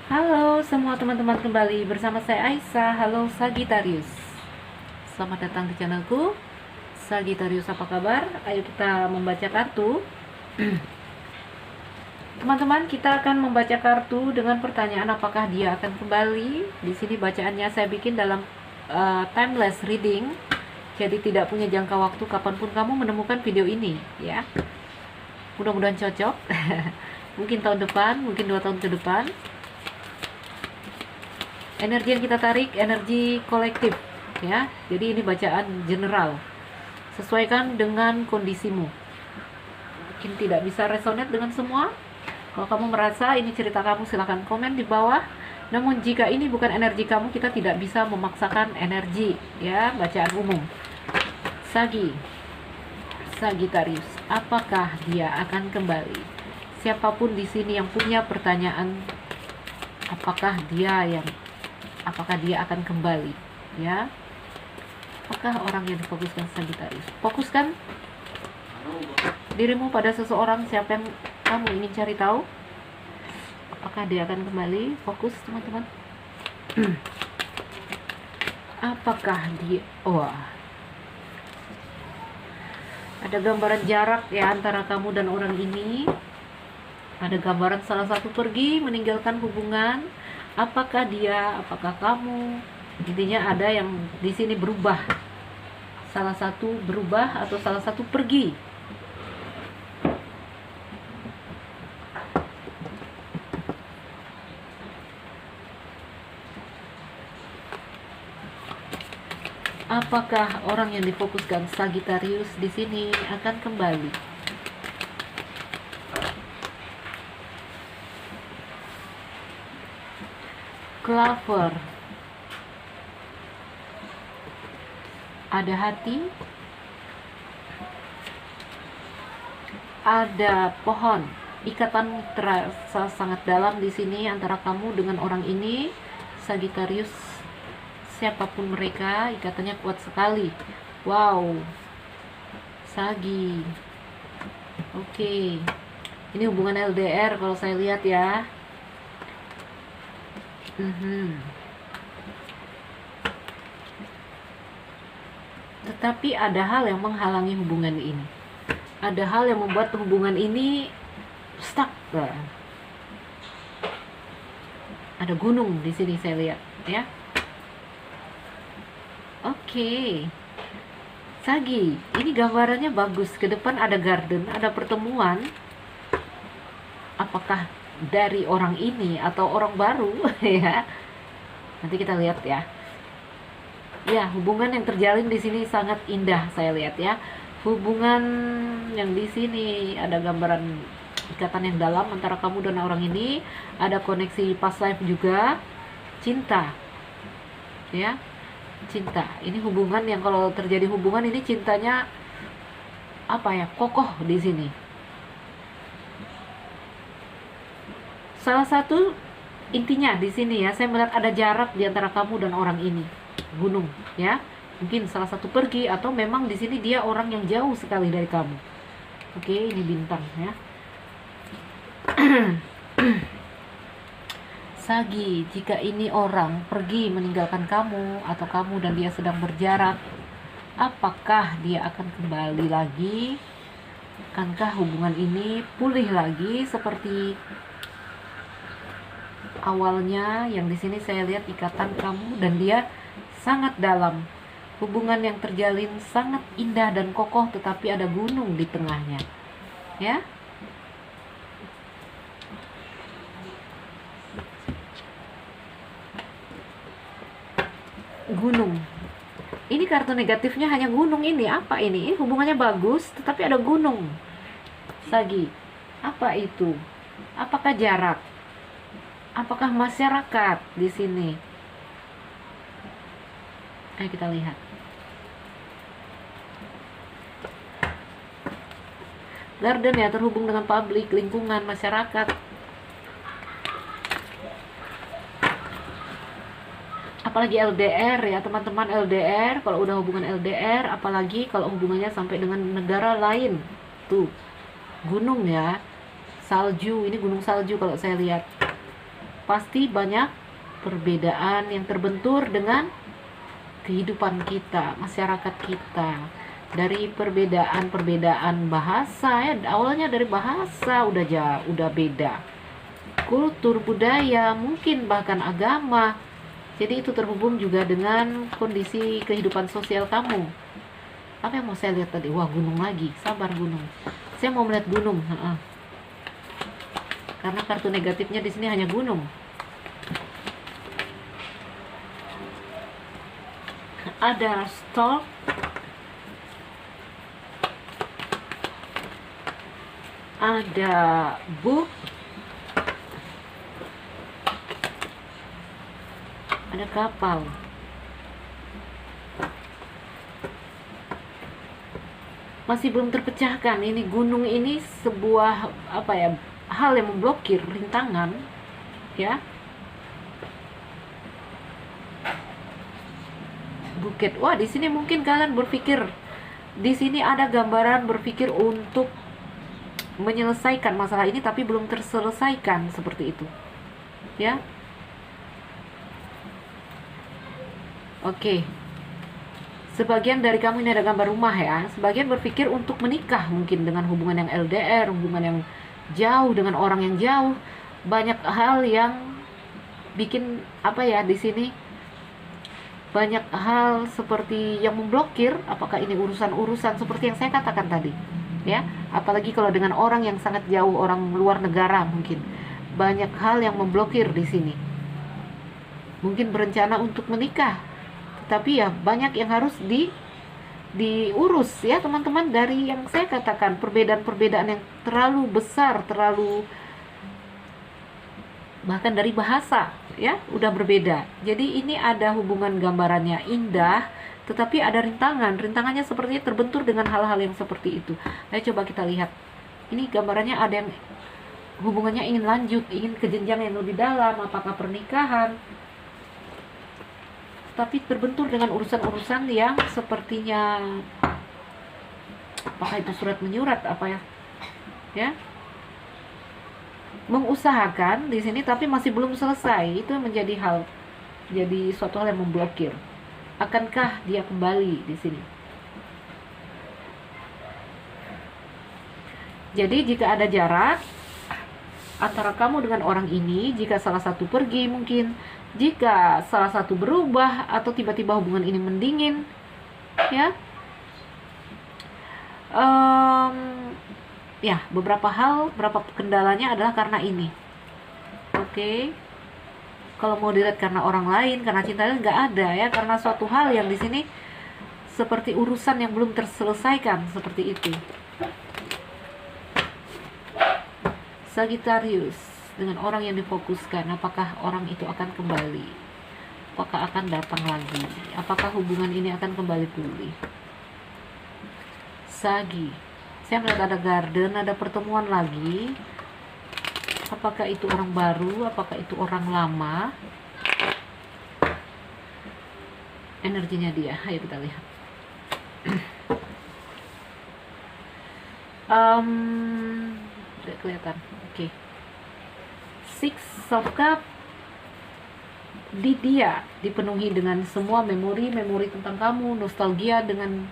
Halo semua teman-teman, kembali bersama saya Aisyah. Halo Sagittarius, selamat datang di channelku. Sagittarius, apa kabar? Ayo kita membaca kartu. Teman-teman, kita akan membaca kartu dengan pertanyaan apakah dia akan kembali. Di sini bacaannya saya bikin dalam timeless reading, jadi tidak punya jangka waktu kapanpun kamu menemukan video ini, ya. Mudah-mudahan cocok. Mungkin tahun depan, mungkin 2 tahun ke depan. Energi yang kita tarik energi kolektif, ya. Jadi ini bacaan general, sesuaikan dengan kondisimu. Mungkin tidak bisa resonate dengan semua. Kalau kamu merasa ini cerita kamu, silahkan komen di bawah. Namun jika ini bukan energi kamu, kita tidak bisa memaksakan energi, ya. Bacaan umum. Sagittarius, apakah dia akan kembali? Siapapun di sini yang punya pertanyaan, apakah dia akan kembali, ya. Apakah orang yang difokuskan Sagittarius? Fokuskan dirimu pada seseorang, siapa yang kamu ingin cari tahu. Apakah dia akan kembali? Fokus, teman-teman. Apakah dia... Wah, ada gambaran jarak, ya, antara kamu dan orang ini. Ada gambaran salah satu pergi, meninggalkan hubungan. Apakah dia, apakah kamu? Intinya ada yang di sini berubah. Salah satu berubah atau salah satu pergi. Apakah orang yang difokuskan Sagittarius di sini akan kembali? Clover, ada hati, ada pohon. Ikatan terasa sangat dalam di sini antara kamu dengan orang ini, Sagittarius. Siapapun mereka, ikatannya kuat sekali. Wow, Sagi. Oke. Ini hubungan LDR kalau saya lihat, ya. Tetapi ada hal yang menghalangi hubungan ini. Ada hal yang membuat hubungan ini stuck. Ada gunung di sini saya lihat, ya. Oke. Sagi, ini gambarannya bagus. Ke depan ada garden, ada pertemuan. Apakah dari orang ini atau orang baru? Ya, nanti kita lihat, ya. Ya, hubungan yang terjalin di sini sangat indah saya lihat, ya. Hubungan yang di sini ada gambaran ikatan yang dalam antara kamu dan orang ini. Ada koneksi past life juga. Cinta, ya. Cinta. Ini hubungan yang kalau terjadi hubungan ini cintanya kokoh di sini. Salah satu intinya di sini, ya, saya melihat ada jarak di antara kamu dan orang ini. Gunung, ya. Mungkin salah satu pergi atau memang di sini dia orang yang jauh sekali dari kamu. Oke, ini bintang, ya. Sagi, jika ini orang pergi meninggalkan kamu atau kamu dan dia sedang berjarak, apakah dia akan kembali lagi? Akankah hubungan ini pulih lagi seperti awalnya? Yang di sini saya lihat ikatan kamu dan dia sangat dalam. Hubungan yang terjalin sangat indah dan kokoh, tetapi ada gunung di tengahnya, ya. Gunung. Ini kartu negatifnya hanya gunung ini. Apa ini? Ini hubungannya bagus, tetapi ada gunung. Sagi, apa itu? Apakah jarak? Apakah masyarakat di sini? Ayo kita lihat. Garden, ya, terhubung dengan publik, lingkungan, masyarakat. Apalagi LDR, ya teman-teman. LDR, kalau udah hubungan LDR, apalagi kalau hubungannya sampai dengan negara lain. Tuh, gunung, ya. Salju, ini gunung salju kalau saya lihat. pasti banyak perbedaan yang terbentur dengan kehidupan kita, masyarakat kita. Dari perbedaan bahasa ya, awalnya dari bahasa udah beda. Kultur, budaya, mungkin bahkan agama. Jadi itu terhubung juga dengan kondisi kehidupan sosial kamu. Apa yang mau saya lihat tadi? Wah, gunung lagi. Sabar, gunung. Saya mau melihat gunung. Karena kartu negatifnya di sini hanya gunung. Ada stalk, ada book, ada kapal. Masih belum terpecahkan. Ini gunung ini sebuah hal yang memblokir, rintangan, ya. Bukit. Wah, di sini mungkin kalian berpikir, di sini ada gambaran berpikir untuk menyelesaikan masalah ini tapi belum terselesaikan, seperti itu. Ya. Oke. Sebagian dari kamu ini ada gambar rumah ya. Sebagian berpikir untuk menikah mungkin dengan hubungan yang LDR, hubungan yang jauh dengan orang yang jauh. Banyak hal yang bikin di sini banyak hal seperti yang memblokir. Apakah ini urusan-urusan seperti yang saya katakan tadi, ya? Apalagi kalau dengan orang yang sangat jauh, orang luar negara mungkin. Banyak hal yang memblokir di sini. Mungkin berencana untuk menikah, tapi ya banyak yang harus diurus ya teman-teman. Dari yang saya katakan, perbedaan-perbedaan yang terlalu besar, bahkan dari bahasa ya udah berbeda. Jadi ini ada hubungan, gambarannya indah, tetapi ada rintangannya sepertinya terbentur dengan hal-hal yang seperti itu. Ayo coba kita lihat. Ini gambarannya ada yang hubungannya ingin lanjut, ingin ke jenjang yang lebih dalam, apakah pernikahan, tapi terbentur dengan urusan-urusan yang sepertinya apakah itu surat menyurat ya mengusahakan di sini tapi masih belum selesai. Itu menjadi suatu hal yang memblokir. Akankah dia kembali di sini? Jadi jika ada jarak antara kamu dengan orang ini, jika salah satu pergi mungkin, jika salah satu berubah atau tiba-tiba hubungan ini mendingin, ya, beberapa kendalanya adalah karena ini. Oke. Kalau mau dilihat karena orang lain, karena cintanya nggak ada ya, karena suatu hal yang di sini seperti urusan yang belum terselesaikan, seperti itu. Sagittarius, dengan orang yang difokuskan, apakah orang itu akan kembali? Apakah akan datang lagi? Apakah hubungan ini akan kembali pulih? Sagi, saya melihat ada garden, ada pertemuan lagi. Apakah itu orang baru? Apakah itu orang lama? Energinya dia, ayo kita lihat. Tidak kelihatan. Oke. Six of Cups di dia dipenuhi dengan semua memori tentang kamu, nostalgia dengan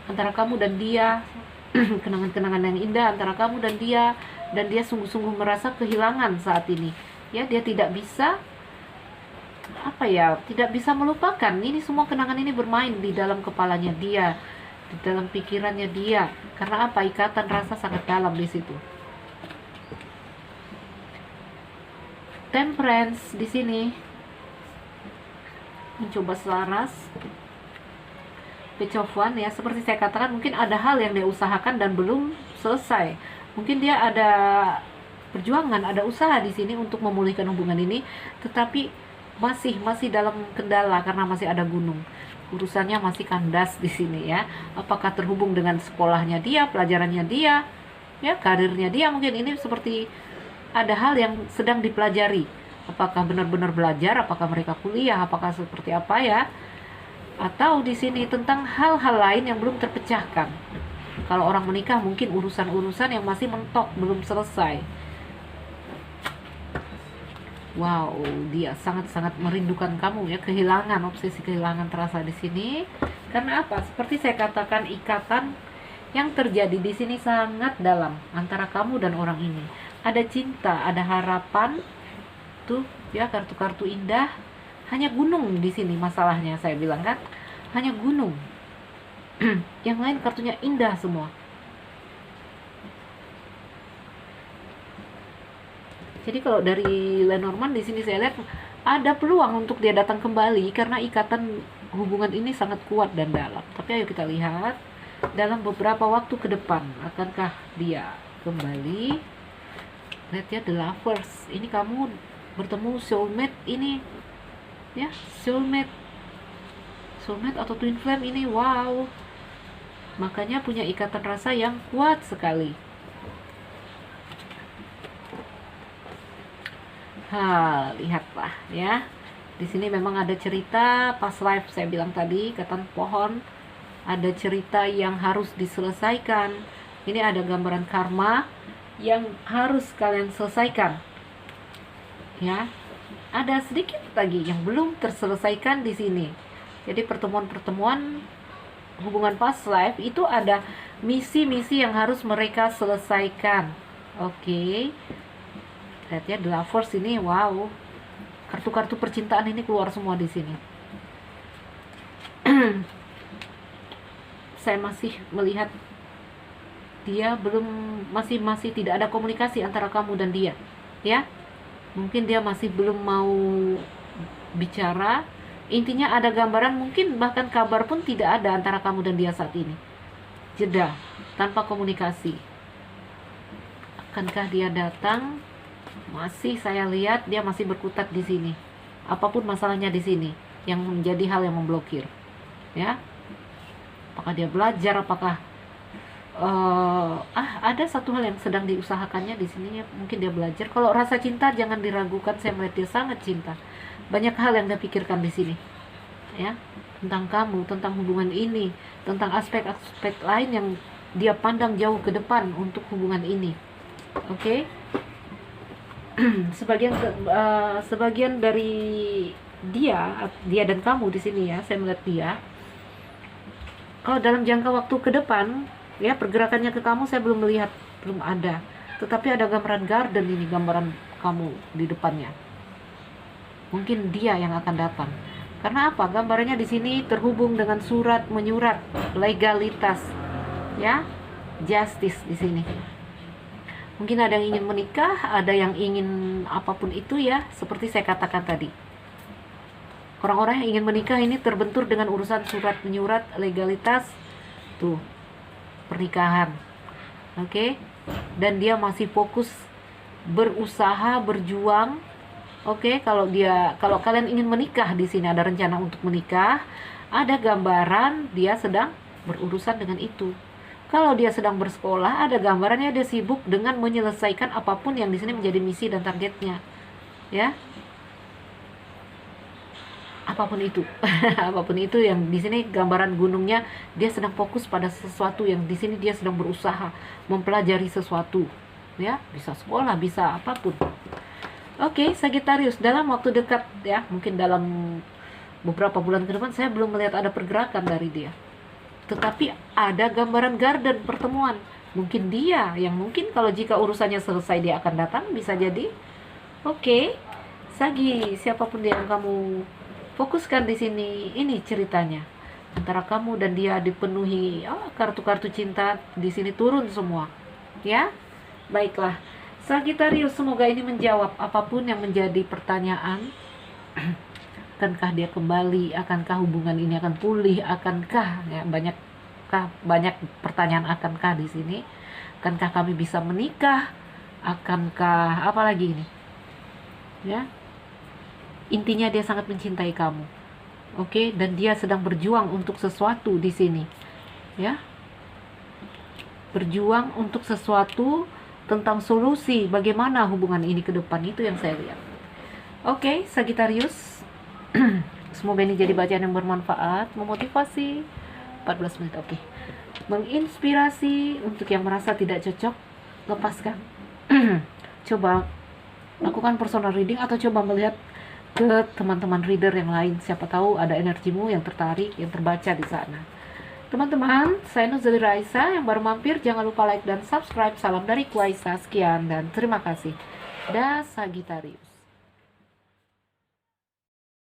antara kamu dan dia, kenangan-kenangan yang indah antara kamu dan dia sungguh-sungguh merasa kehilangan saat ini. Ya, dia tidak bisa tidak bisa melupakan. Ini semua kenangan ini bermain di dalam kepalanya dia, di dalam pikirannya dia. Karena ikatan rasa sangat dalam di situ. Temperance di sini mencoba selaras. Page of Wands ya, seperti saya katakan, mungkin ada hal yang dia usahakan dan belum selesai. Mungkin dia ada perjuangan, ada usaha di sini untuk memulihkan hubungan ini, tetapi masih dalam kendala karena masih ada gunung. Urusannya masih kandas di sini ya. Apakah terhubung dengan sekolahnya dia, pelajarannya dia, ya, karirnya dia, mungkin ini seperti ada hal yang sedang dipelajari. Apakah benar-benar belajar, apakah mereka kuliah, apakah seperti apa ya? Atau di sini tentang hal-hal lain yang belum terpecahkan. Kalau orang menikah mungkin urusan-urusan yang masih mentok, belum selesai. Wow, dia sangat-sangat merindukan kamu ya, kehilangan, obsesi kehilangan terasa di sini. Karena apa? Seperti saya katakan, ikatan yang terjadi di sini sangat dalam antara kamu dan orang ini. Ada cinta, ada harapan, tuh ya, kartu-kartu indah. Hanya gunung di sini masalahnya, saya bilang kan, hanya gunung. Yang lain kartunya indah semua. Jadi kalau dari Lenormand di sini saya lihat ada peluang untuk dia datang kembali karena ikatan hubungan ini sangat kuat dan dalam. Tapi ayo kita lihat dalam beberapa waktu ke depan akankah dia kembali. Lihat ya, The Lovers. Ini kamu bertemu soulmate ini ya, soulmate atau twin flame ini. Wow, makanya punya ikatan rasa yang kuat sekali. Lihatlah ya. Di sini memang ada cerita past life, saya bilang tadi, ikatan pohon. Ada cerita yang harus diselesaikan. Ini ada gambaran karma yang harus kalian selesaikan. Ya. Ada sedikit lagi yang belum terselesaikan di sini. Jadi pertemuan-pertemuan hubungan past life itu ada misi-misi yang harus mereka selesaikan. Oke. Lihat ya, The Lovers ini, wow, kartu-kartu percintaan ini keluar semua di sini. Saya masih melihat dia masih tidak ada komunikasi antara kamu dan dia, ya. Mungkin dia masih belum mau bicara. Intinya ada gambaran, mungkin bahkan kabar pun tidak ada antara kamu dan dia saat ini. Jeda, tanpa komunikasi. Akankah dia datang? Masih saya lihat dia masih berkutat di sini. Apapun masalahnya di sini yang menjadi hal yang memblokir. Ya. Apakah dia belajar, apakah ada satu hal yang sedang diusahakannya di sini ya, mungkin dia belajar. Kalau rasa cinta jangan diragukan, saya melihat dia sangat cinta. Banyak hal yang dia pikirkan di sini. Ya, tentang kamu, tentang hubungan ini, tentang aspek-aspek lain yang dia pandang jauh ke depan untuk hubungan ini. Oke. Sebagian dari dia dan kamu di sini ya, saya melihat dia. Kalau dalam jangka waktu ke depan, ya pergerakannya ke kamu saya belum melihat, belum ada. Tetapi ada gambaran garden ini, gambaran kamu di depannya. Mungkin dia yang akan datang. Karena apa? Gambarannya di sini terhubung dengan surat menyurat, legalitas, ya, justice di sini. Mungkin ada yang ingin menikah, ada yang ingin apapun itu ya, seperti saya katakan tadi. Orang-orang yang ingin menikah ini terbentur dengan urusan surat menyurat, legalitas, tuh, pernikahan. Oke? Dan dia masih fokus berusaha, berjuang. Oke, kalau kalian ingin menikah di sini, ada rencana untuk menikah, ada gambaran dia sedang berurusan dengan itu. Kalau dia sedang bersekolah, ada gambarannya dia sibuk dengan menyelesaikan apapun yang di sini menjadi misi dan targetnya. Ya. Apapun itu. Apapun itu yang di sini gambaran gunungnya, dia sedang fokus pada sesuatu yang di sini dia sedang berusaha mempelajari sesuatu. Ya, bisa sekolah, bisa apapun. Oke, Sagittarius, dalam waktu dekat ya, mungkin dalam beberapa bulan ke depan saya belum melihat ada pergerakan dari dia. Tetapi ada gambaran garden pertemuan. Mungkin dia yang mungkin kalau jika urusannya selesai dia akan datang, bisa jadi. Oke. Sagi, siapapun dia yang kamu fokuskan di sini, ini ceritanya. Antara kamu dan dia dipenuhi kartu-kartu cinta di sini turun semua. Ya. Baiklah. Sagittarius, semoga ini menjawab apapun yang menjadi pertanyaan. Akankah dia kembali? Akankah hubungan ini akan pulih? Akankah ya, banyak pertanyaan akankah di sini? Akankah kami bisa menikah? Akankah apa lagi ini? Ya. Intinya dia sangat mencintai kamu. Oke, dan dia sedang berjuang untuk sesuatu di sini. Ya. Berjuang untuk sesuatu tentang solusi bagaimana hubungan ini ke depan, itu yang saya lihat. Oke, Sagittarius. Semoga ini jadi bacaan yang bermanfaat, memotivasi. 14 menit, oke. Menginspirasi untuk yang merasa tidak cocok, lepaskan. Coba lakukan personal reading atau coba melihat ke teman-teman reader yang lain. Siapa tahu ada energimu yang tertarik, yang terbaca di sana. Teman-teman, saya Nuzali Raisa. Yang baru mampir, jangan lupa like dan subscribe. Salam dari Kuaisa, sekian dan terima kasih. Da Sagittarius.